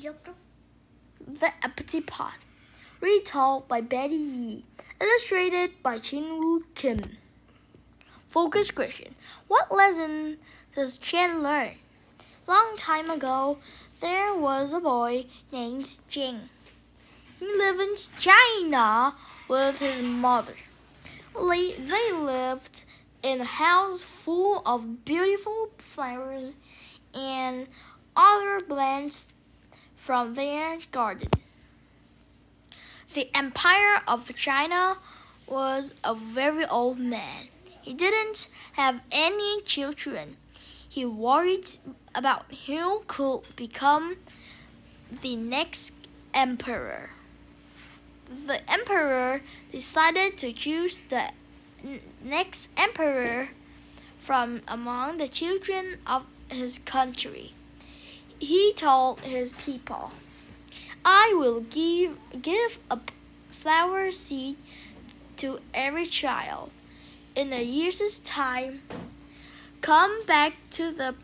The Empty Pot. Retold by Betty Yee. Illustrated by Chin-Woo Kim. Focus question. What lesson does Chen learn? Long time ago, there was a boy named Jing. He lived in China with his mother. They lived in a house full of beautiful flowers and other plants from their garden. The Empire of China was a very old man. He didn't have any children. He worried about who could become the next emperor. The emperor decided to choose the next emperor from among the children of his country. He told his people, I will give a flower seed to every child. In a year's time, come back to the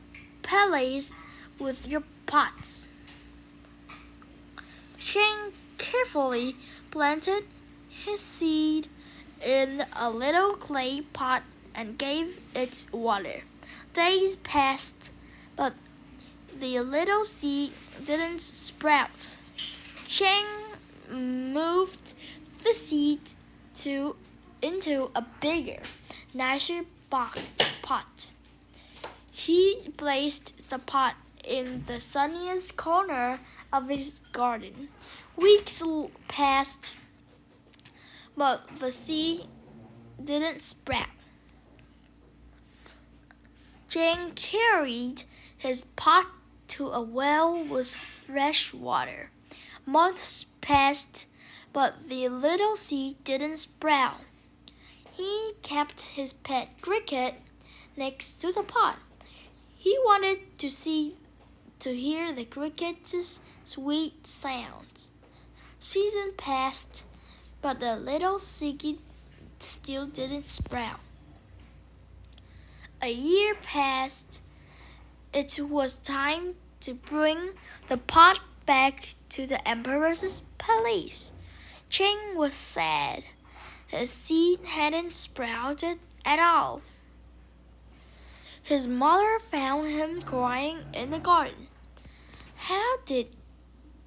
palace with your pots. Shang carefully planted his seed in a little clay pot and gave it water. Days passed, but the little seed didn't sprout. Chang moved the seed into a bigger, nicer pot. He placed the pot in the sunniest corner of his garden. Weeks passed, but the seed didn't sprout. Jane carried his pot to a well with fresh water. Months passed, but the little seed didn't sprout. He kept his pet cricket next to the pot. He wanted to hear the cricket's sweet sounds. Season passed, but the little seed still didn't sprout. A year passed. It was time to bring the pot back to the emperor's palace. Cheng was sad. His seed hadn't sprouted at all. His mother found him crying in the garden.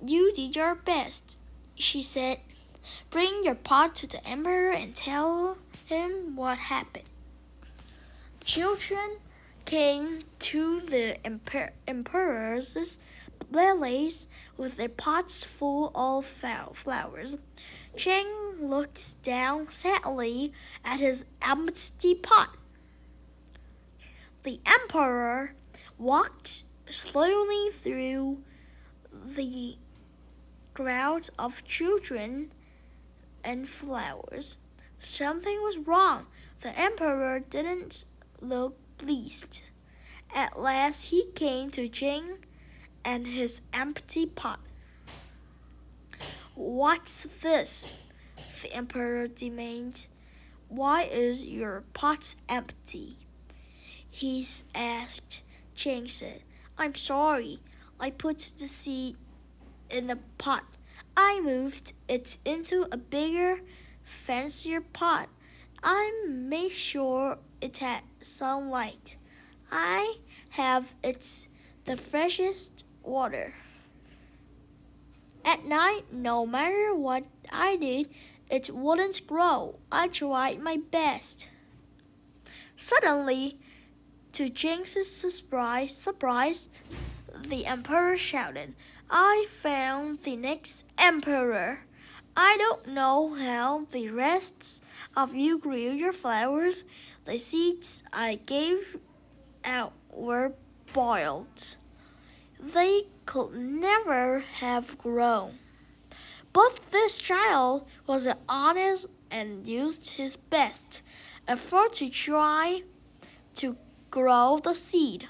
You did your best, she said. Bring your pot to the emperor and tell him what happened. Children came to the emperor's palace with their pots full of flowers. Cheng looked down sadly at his empty pot. The emperor walked slowly through the crowd of children and flowers. Something was wrong. The emperor didn't look pleased. At last he came to Jing and his empty pot. What's this? The emperor demanded. Why is your pot empty? He asked. Jing said, I'm sorry. I put the seed in the pot. I moved it into a bigger, fancier pot. I made sure it had sunlight. I have the freshest water. At night, no matter what I did, it wouldn't grow. I tried my best. Suddenly, to Jing's surprise, the emperor shouted, I found the next emperor. I don't know how the rest of you grew your flowers. The seeds I gave out were boiled. They could never have grown. But this child was honest and used his best effort to try to grow the seed.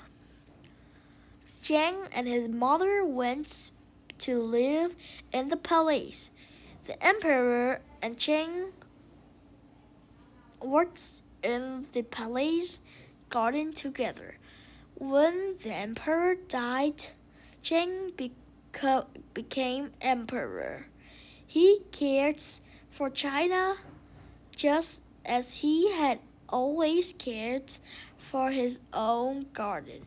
Jiang and his mother went to live in the palace. The emperor and Jiang worked in the palace garden together. When the emperor died, Jiang became emperor. He cared for China just as he had always cared for his own garden.